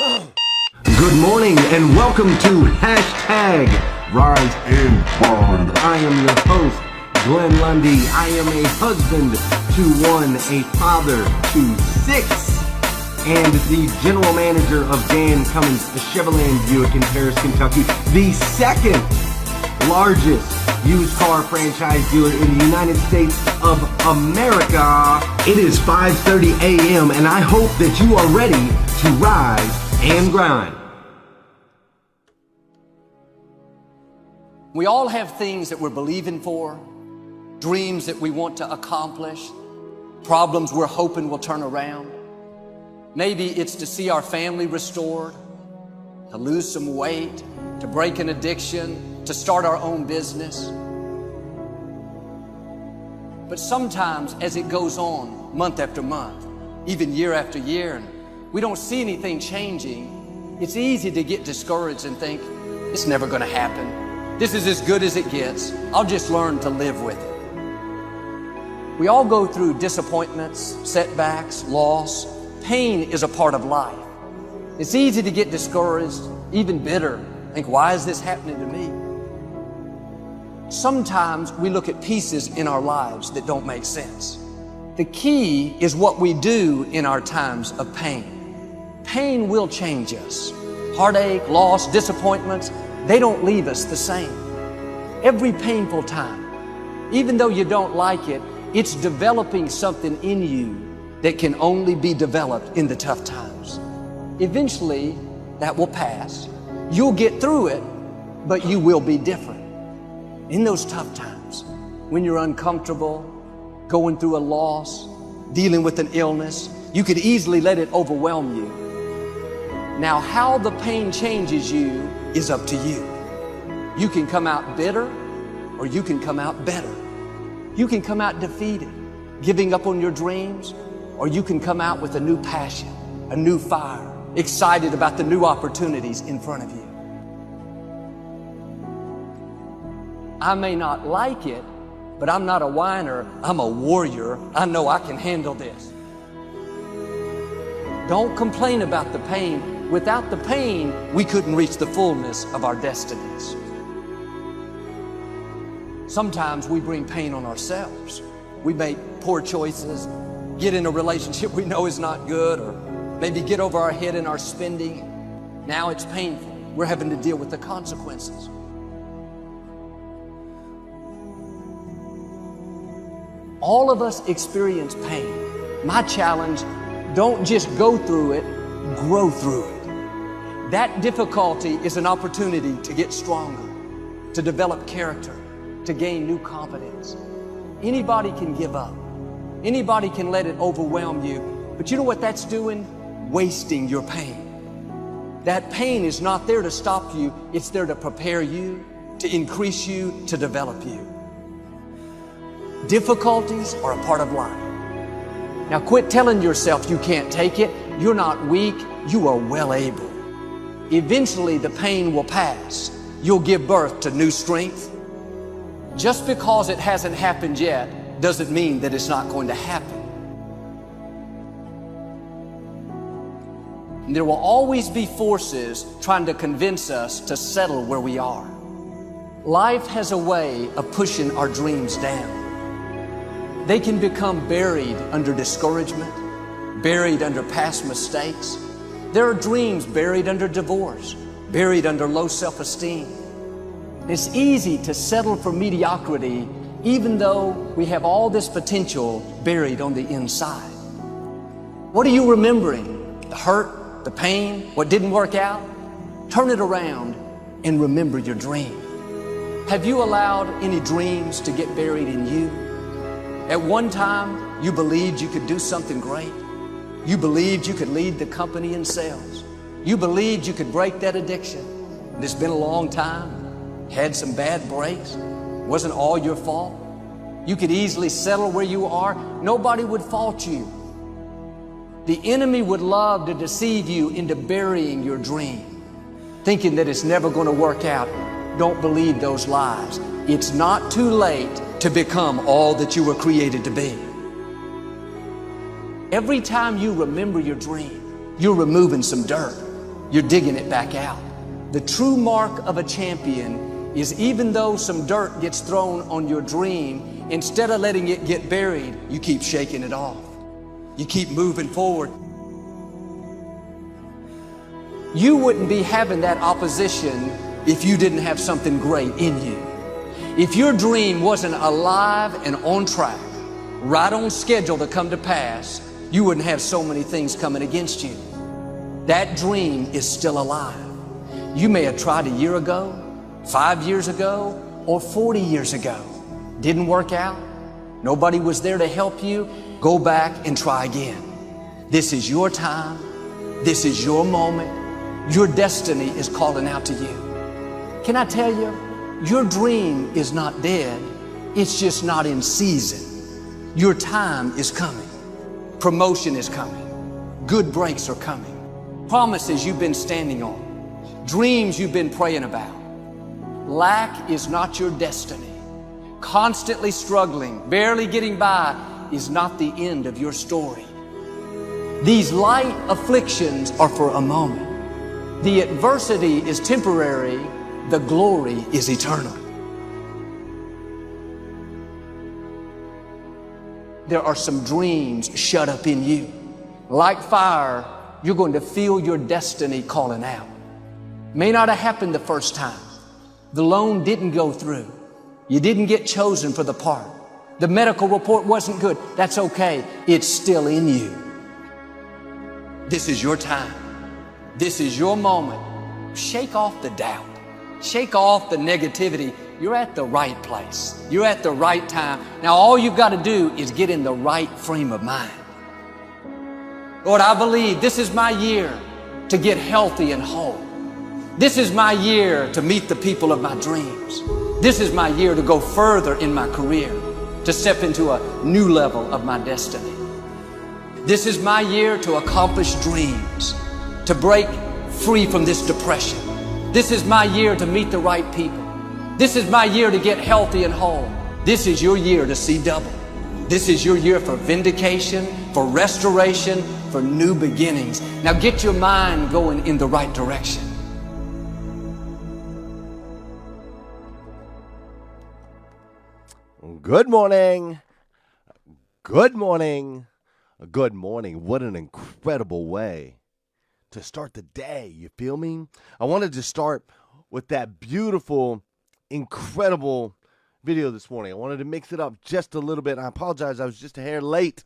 Good morning and welcome to Hashtag Rise and Bond. I am your host, Glenn Lundy. I am a husband to one, a father to six, and the general manager of Dan Cummins Chevrolet Buick in Paris, Kentucky, the second largest used car franchise dealer in the United States of America. It is 5:30 a.m. and I hope that you are ready to rise and grind. We all have things that we're believing for, dreams that we want to accomplish, problems we're hoping will turn around. Maybe it's to see our family restored, to lose some weight, to break an addiction, to start our own business. But sometimes as it goes on month after month, even year after year, and we don't see anything changing, it's easy to get discouraged and think, it's never gonna happen. This is as good as it gets. I'll just learn to live with it. We all go through disappointments, setbacks, loss. Pain is a part of life. It's easy to get discouraged, even bitter. Think, why is this happening to me? Sometimes we look at pieces in our lives that don't make sense. The key is what we do in our times of pain. Pain will change us. Heartache, loss, disappointments, they don't leave us the same. Every painful time, even though you don't like it, it's developing something in you that can only be developed in the tough times. Eventually, that will pass. You'll get through it, but you will be different. In those tough times, when you're uncomfortable, going through a loss, dealing with an illness, you could easily let it overwhelm you. Now, how the pain changes you is up to you. You can come out bitter, or you can come out better. You can come out defeated, giving up on your dreams, or you can come out with a new passion, a new fire, excited about the new opportunities in front of you. I may not like it, but I'm not a whiner. I'm a warrior. I know I can handle this. Don't complain about the pain. Without the pain, we couldn't reach the fullness of our destinies. Sometimes we bring pain on ourselves. We make poor choices, get in a relationship we know is not good, or maybe get over our head in our spending. Now it's painful. We're having to deal with the consequences. All of us experience pain. My challenge, don't just go through it, grow through it. That difficulty is an opportunity to get stronger, to develop character, to gain new confidence. Anybody can give up. Anybody can let it overwhelm you. But you know what that's doing? Wasting your pain. That pain is not there to stop you. It's there to prepare you, to increase you, to develop you. Difficulties are a part of life. Now quit telling yourself you can't take it. You're not weak. You are well able. Eventually the pain will pass. You'll give birth to new strength. Just because it hasn't happened yet doesn't mean that it's not going to happen. And there will always be forces trying to convince us to settle where we are. Life has a way of pushing our dreams down. They can become buried under discouragement, buried under past mistakes. There are dreams buried under divorce, buried under low self-esteem. It's easy to settle for mediocrity even though we have all this potential buried on the inside. What are you remembering? The hurt, the pain, what didn't work out? Turn it around and remember your dream. Have you allowed any dreams to get buried in you? At one time, you believed you could do something great. You believed you could lead the company in sales. You believed you could break that addiction. And it's been a long time. Had some bad breaks. Wasn't all your fault. You could easily settle where you are. Nobody would fault you. The enemy would love to deceive you into burying your dream, thinking that it's never going to work out. Don't believe those lies. It's not too late to become all that you were created to be. Every time you remember your dream, you're removing some dirt. you're digging it back out. The true mark of a champion is even though some dirt gets thrown on your dream, instead of letting it get buried, you keep shaking it off. You keep moving forward. You wouldn't be having that opposition if you didn't have something great in you. If your dream wasn't alive and on track, right on schedule to come to pass, you wouldn't have so many things coming against you. That dream is still alive. You may have tried a year ago, 5 years ago, or 40 years ago. Didn't work out. Nobody was there to help you. Go back and try again. This is your time. This is your moment. Your destiny is calling out to you. Can I tell you, your dream is not dead. It's just not in season. Your time is coming. Promotion is coming. Good breaks are coming. Promises you've been standing on. Dreams you've been praying about. Lack is not your destiny. Constantly struggling, barely getting by is not the end of your story. These light afflictions are for a moment. The adversity is temporary. The glory is eternal. There are some dreams shut up in you. Like fire, you're going to feel your destiny calling out. May not have happened the first time. The loan didn't go through. You didn't get chosen for the part. The medical report wasn't good. That's okay. It's still in you. This is your time. This is your moment. Shake off the doubt. Shake off the negativity. You're at the right place. You're at the right time. Now all you've got to do is get in the right frame of mind. Lord, I believe this is my year to get healthy and whole. This is my year to meet the people of my dreams. This is my year to go further in my career, to step into a new level of my destiny. This is my year to accomplish dreams, to break free from this depression. This is my year to meet the right people. This is my year to get healthy and whole. This is your year to see double. This is your year for vindication, for restoration, for new beginnings. Now get your mind going in the right direction. Good morning. Good morning. Good morning. What an incredible way to start the day. You feel me? I wanted to start with that beautiful, incredible video this morning. I wanted to mix it up just a little bit. I apologize. I was just a hair late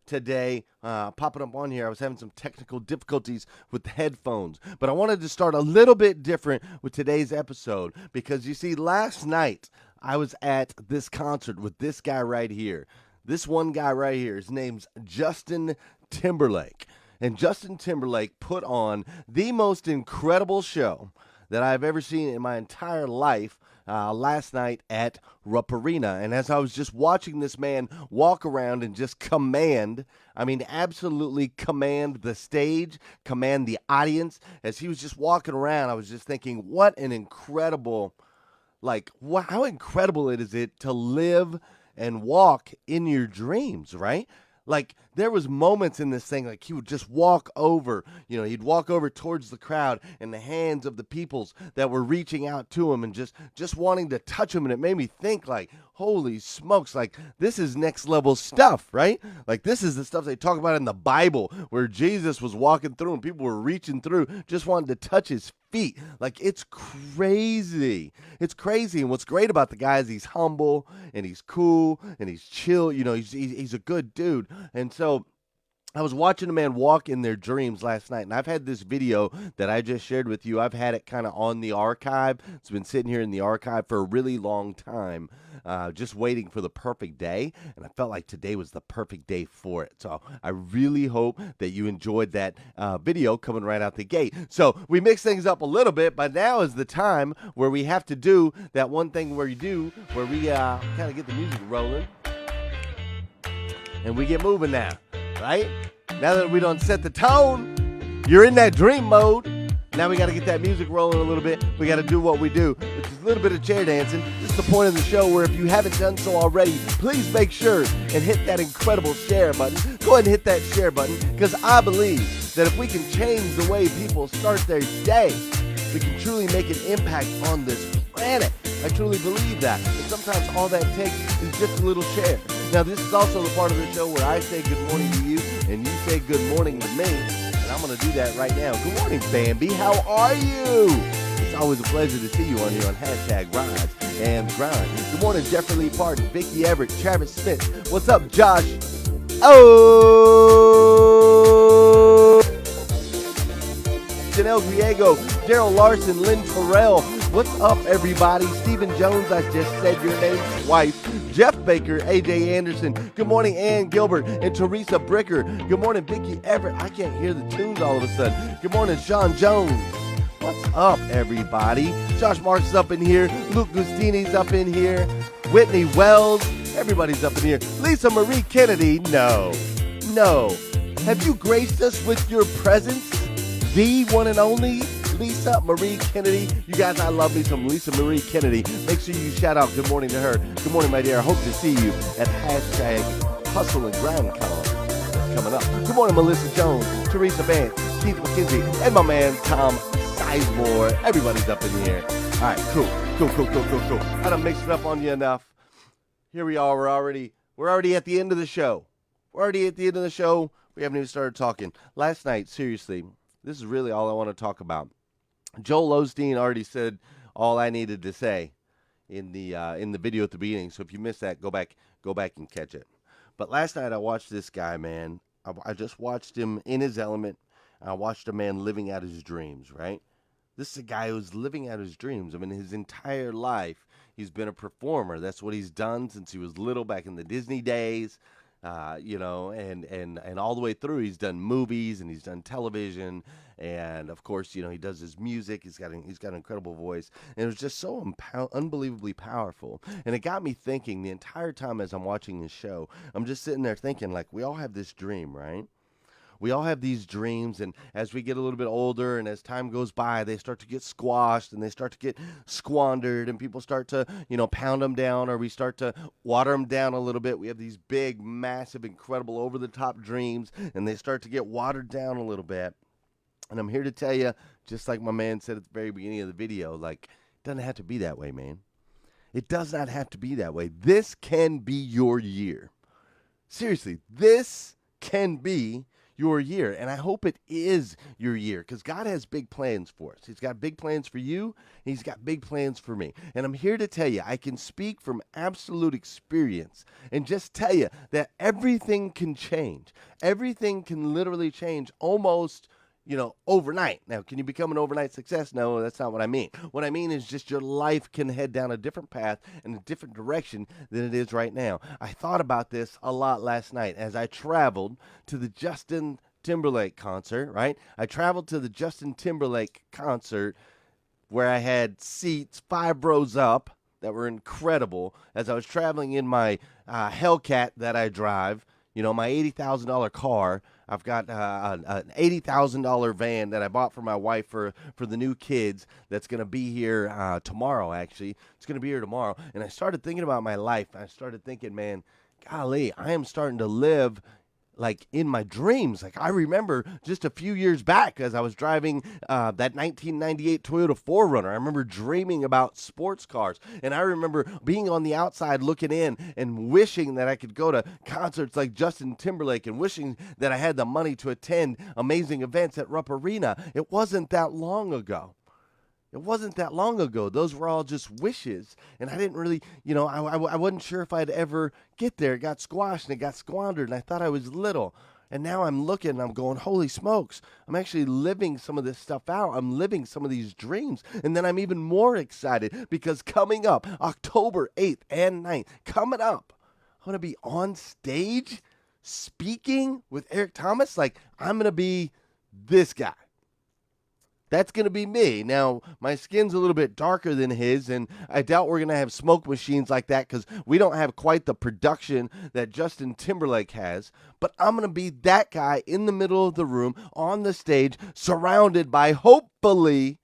today popping up on here. I was having some technical difficulties with the headphones. But I wanted to start a little bit different with today's episode because, you see, last night I was at this concert with this guy right here. This one guy right here. His name's Justin Timberlake. And Justin Timberlake put on the most incredible show that I've ever seen in my entire life last night at Rupp Arena. And as I was just watching this man walk around and just command, I mean, absolutely command the stage, command the audience, as he was just walking around, I was just thinking, what an incredible, how incredible it is to live and walk in your dreams, right? Like, there was moments in this thing, like he would just walk over, he'd walk over towards the crowd and the hands of the peoples that were reaching out to him and just wanting to touch him. And it made me think, like, holy smokes, like, this is next level stuff, right? Like, this is the stuff they talk about in the Bible where Jesus was walking through and people were reaching through, just wanting to touch his feet. Like, it's crazy. It's crazy. And what's great about the guy is he's humble and he's cool and he's chill. He's a good dude. And so I was watching a man walk in their dreams last night, and I've had this video that I just shared with you. I've had it kind of on the archive. It's been sitting here in the archive for a really long time, just waiting for the perfect day, and I felt like today was the perfect day for it. So I really hope that you enjoyed that video coming right out the gate. So we mix things up a little bit, but now is the time where we have to do that one thing where we kind of get the music rolling, and we get moving now. Right? Now that we done set the tone, you're in that dream mode. Now we got to get that music rolling a little bit. We got to do what we do, which is a little bit of chair dancing. This is the point of the show where if you haven't done so already, please make sure and hit that incredible share button. Go ahead and hit that share button because I believe that if we can change the way people start their day, we can truly make an impact on this planet. I truly believe that. And sometimes all that takes is just a little share. Now, this is also the part of the show where I say good morning to you and you say good morning to me. And I'm going to do that right now. Good morning, Bambi. How are you? It's always a pleasure to see you on here on hashtag Rise and Grind. Good morning, Jeffrey Lee Parton, Vicki Everett, Travis Smith. What's up, Josh? Oh! Janelle Griego, Daryl Larson, Lynn Terrell. What's up, everybody? Stephen Jones, I just said your name twice. Jeff Baker, AJ Anderson. Good morning, Ann Gilbert and Teresa Bricker. Good morning, Vicki Everett. I can't hear the tunes all of a sudden. Good morning, Sean Jones. What's up, everybody? Josh Marks is up in here. Luke Gustini's up in here. Whitney Wells. Everybody's up in here. Lisa Marie Kennedy. No. Have you graced us with your presence? The one and only Lisa Marie Kennedy. You guys, I love me some Lisa Marie Kennedy. Make sure you shout out good morning to her. Good morning, my dear. I hope to see you at hashtag Hustle and Grind Con coming up. Good morning, Melissa Jones, Teresa Vance, Keith McKenzie, and my man Tom Sizemore. Everybody's up in here. All right, cool. I done mixed it up on you enough. Here we are. We're already at the end of the show. We haven't even started talking. Last night, seriously, this is really all I want to talk about. Joel Osteen already said all I needed to say in the video at the beginning. So if you missed that, go back and catch it. But last night I watched this guy, man. I just watched him in his element. I watched a man living out his dreams, right? This is a guy who's living out his dreams. I mean, his entire life, he's been a performer. That's what he's done since he was little, back in the Disney days. And all the way through, he's done movies and he's done television, and of course, he does his music. He's got an incredible voice, and it was just so unbelievably powerful. And it got me thinking the entire time as I'm watching this show. I'm just sitting there thinking, like, we all have this dream, right? We all have these dreams, and as we get a little bit older and as time goes by, they start to get squashed and they start to get squandered, and people start to, pound them down, or we start to water them down a little bit. We have these big, massive, incredible, over-the-top dreams, and they start to get watered down a little bit. And I'm here to tell you, just like my man said at the very beginning of the video, like, it doesn't have to be that way, man. It does not have to be that way. This can be your year. Seriously, this can be your year, and I hope it is your year, because God has big plans for us. He's got big plans for you, and He's got big plans for me. And I'm here to tell you, I can speak from absolute experience and just tell you that everything can change. Everything can literally change almost overnight. Now, can you become an overnight success? No, that's not what I mean. What I mean is just your life can head down a different path and a different direction than it is right now. I thought about this a lot last night as I traveled to the Justin Timberlake concert, right? I traveled to the Justin Timberlake concert where I had seats 5 rows up that were incredible as I was traveling in my Hellcat that I drive, my $80,000 car. I've got an $80,000 van that I bought for my wife for the new kids that's going to be here tomorrow, actually. It's going to be here tomorrow. And I started thinking about my life. I started thinking, man, golly, I am starting to live like in my dreams. Like, I remember just a few years back as I was driving that 1998 Toyota 4Runner, I remember dreaming about sports cars. And I remember being on the outside looking in and wishing that I could go to concerts like Justin Timberlake and wishing that I had the money to attend amazing events at Rupp Arena. It wasn't that long ago. Those were all just wishes. And I didn't really, I wasn't sure if I'd ever get there. It got squashed and it got squandered, and I thought I was little. And now I'm looking and I'm going, holy smokes, I'm actually living some of this stuff out. I'm living some of these dreams. And then I'm even more excited because coming up, October 8th and 9th, coming up, I'm going to be on stage speaking with Eric Thomas. Like, I'm going to be this guy. That's going to be me. Now, my skin's a little bit darker than his, and I doubt we're going to have smoke machines like that because we don't have quite the production that Justin Timberlake has. But I'm going to be that guy in the middle of the room, on the stage, surrounded by, hopefully,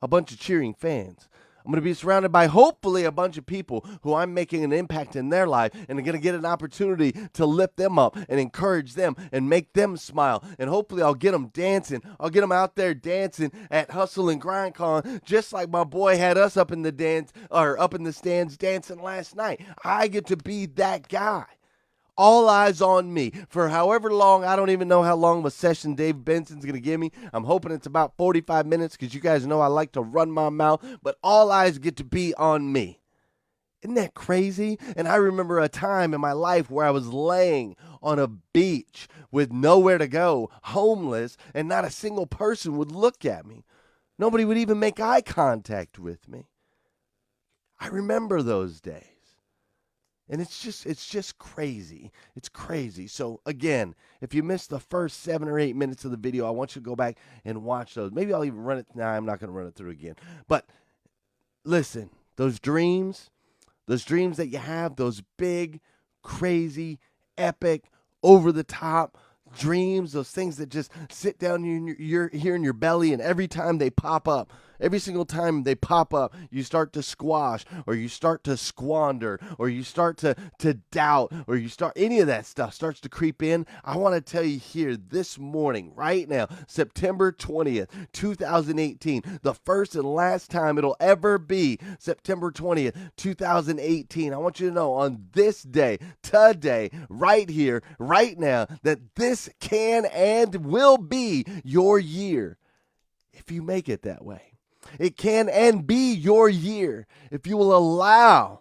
a bunch of cheering fans. I'm going to be surrounded by hopefully a bunch of people who I'm making an impact in their life, and I'm going to get an opportunity to lift them up and encourage them and make them smile. And hopefully I'll get them dancing. I'll get them out there dancing at Hustle and Grind Con, just like my boy had us up in the stands dancing last night. I get to be that guy. All eyes on me for however long. I don't even know how long of a session Dave Benson's going to give me. I'm hoping it's about 45 minutes because you guys know I like to run my mouth, but all eyes get to be on me. Isn't that crazy? And I remember a time in my life where I was laying on a beach with nowhere to go, homeless, and not a single person would look at me. Nobody would even make eye contact with me. I remember those days. And it's just crazy. It's crazy. So again, if you missed the first 7 or 8 minutes of the video, I want you to go back and watch those. Maybe I'll even run it. Nah, I'm not going to run it through again. But listen, those dreams that you have, those big, crazy, epic, over-the-top dreams, those things that just sit down here in your belly, and every time they pop up, every single time they pop up, you start to squash, or you start to squander, or you start to doubt, or any of that stuff starts to creep in. I want to tell you here this morning, right now, September 20th, 2018, the first and last time it'll ever be September 20th, 2018. I want you to know on this day, today, right here, right now, that this can and will be your year if you make it that way. It can and be your year if you will allow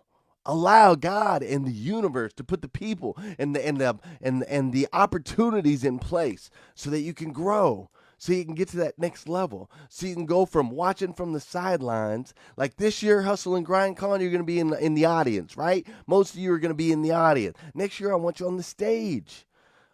God and the universe to put the people and the opportunities in place so that you can grow, so you can get to that next level, so you can go from watching from the sidelines. Like this year, Hustle and Grind Con, you're going to be in the audience, right? Most of you are going to be in the audience. Next year, I want you on the stage.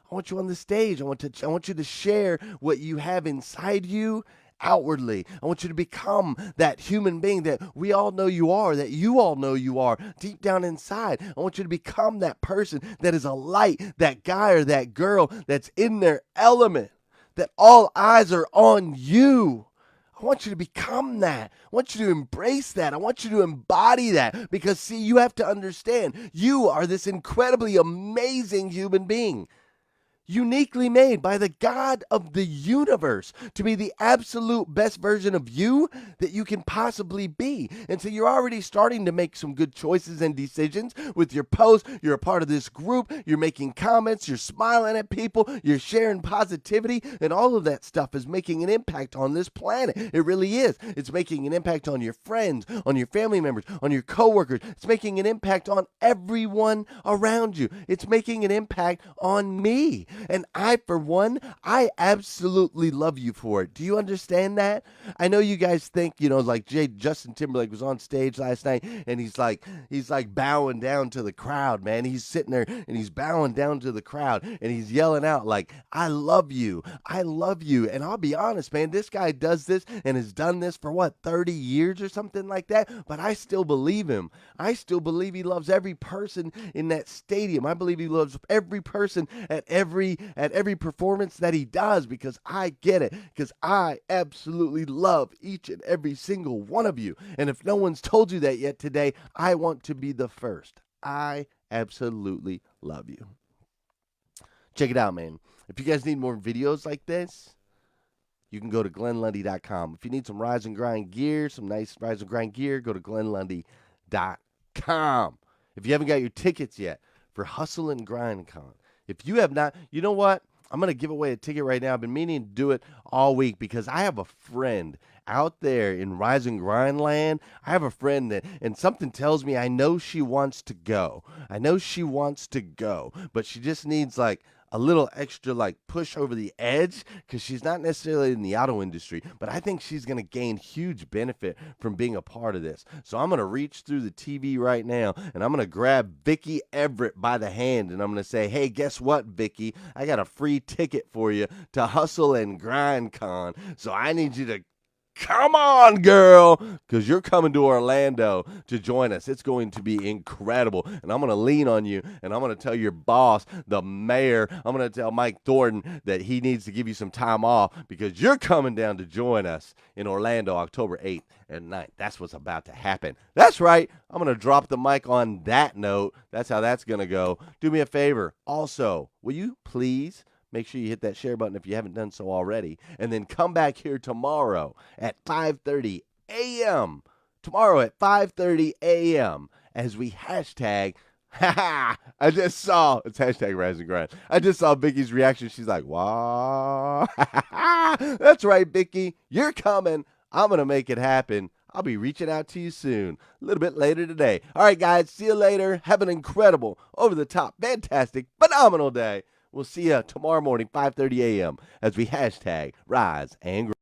I want you on the stage. I want you to share what you have inside you outwardly. I want you to become that human being that we all know you are, that you all know you are deep down inside. I want you to become that person that is a light, that guy or that girl that's in their element, that all eyes are on you. I want you to become that. I want you to embrace that. I want you to embody that, because see, you have to understand, you are this incredibly amazing human being, uniquely made by the God of the universe to be the absolute best version of you that you can possibly be. And so you're already starting to make some good choices and decisions with your posts. You're a part of this group. You're making comments. You're smiling at people. You're sharing positivity. And all of that stuff is making an impact on this planet. It really is. It's making an impact on your friends, on your family members, on your coworkers. It's making an impact on everyone around you. It's making an impact on me. And I, for one, I absolutely love you for it. Do you understand that? I know you guys think, like Justin Timberlake was on stage last night, and he's like bowing down to the crowd, man. He's sitting there and he's bowing down to the crowd and he's yelling out like, I love you. I love you. And I'll be honest, man, this guy does this and has done this for 30 years or something like that. But I still believe him. I still believe he loves every person in that stadium. I believe he loves every person at every performance that he does, because I get it, because I absolutely love each and every single one of you. And if no one's told you that yet today, I want to be the first. I absolutely love you. Check it out, man. If you guys need more videos like this, you can go to glennlundy.com. If you need some Rise and Grind gear, some nice Rise and Grind gear, go to glennlundy.com. If you haven't got your tickets yet for Hustle and Grind Con, if you have not, you know what? I'm going to give away a ticket right now. I've been meaning to do it all week because I have a friend out there in Rise and Grind land. I have a friend that, and something tells me I know she wants to go. But she just needs like a little extra push over the edge, because she's not necessarily in the auto industry, but I think she's going to gain huge benefit from being a part of this. So I'm going to reach through the TV right now and I'm going to grab Vicky Everett by the hand and I'm going to say, hey, guess what, Vicky? I got a free ticket for you to Hustle and Grind Con. So I need you to come on, girl, because you're coming to Orlando to join us. It's going to be incredible, and I'm going to lean on you, and I'm going to tell your boss, the mayor, I'm going to tell Mike Thornton that he needs to give you some time off because you're coming down to join us in Orlando October 8th and 9th. That's what's about to happen. That's right. I'm going to drop the mic on that note. That's how that's going to go. Do me a favor. Also, will you please make sure you hit that share button if you haven't done so already. And then come back here tomorrow at 5:30 a.m. Tomorrow at 5:30 a.m. as we hashtag, I just saw, it's hashtag Rise and Grind. I just saw Vicky's reaction. She's like, wow. That's right, Vicky. You're coming. I'm going to make it happen. I'll be reaching out to you soon, a little bit later today. All right, guys, see you later. Have an incredible, over-the-top, fantastic, phenomenal day. We'll see you tomorrow morning, 5:30 a.m. as we hashtag Rise and Grind.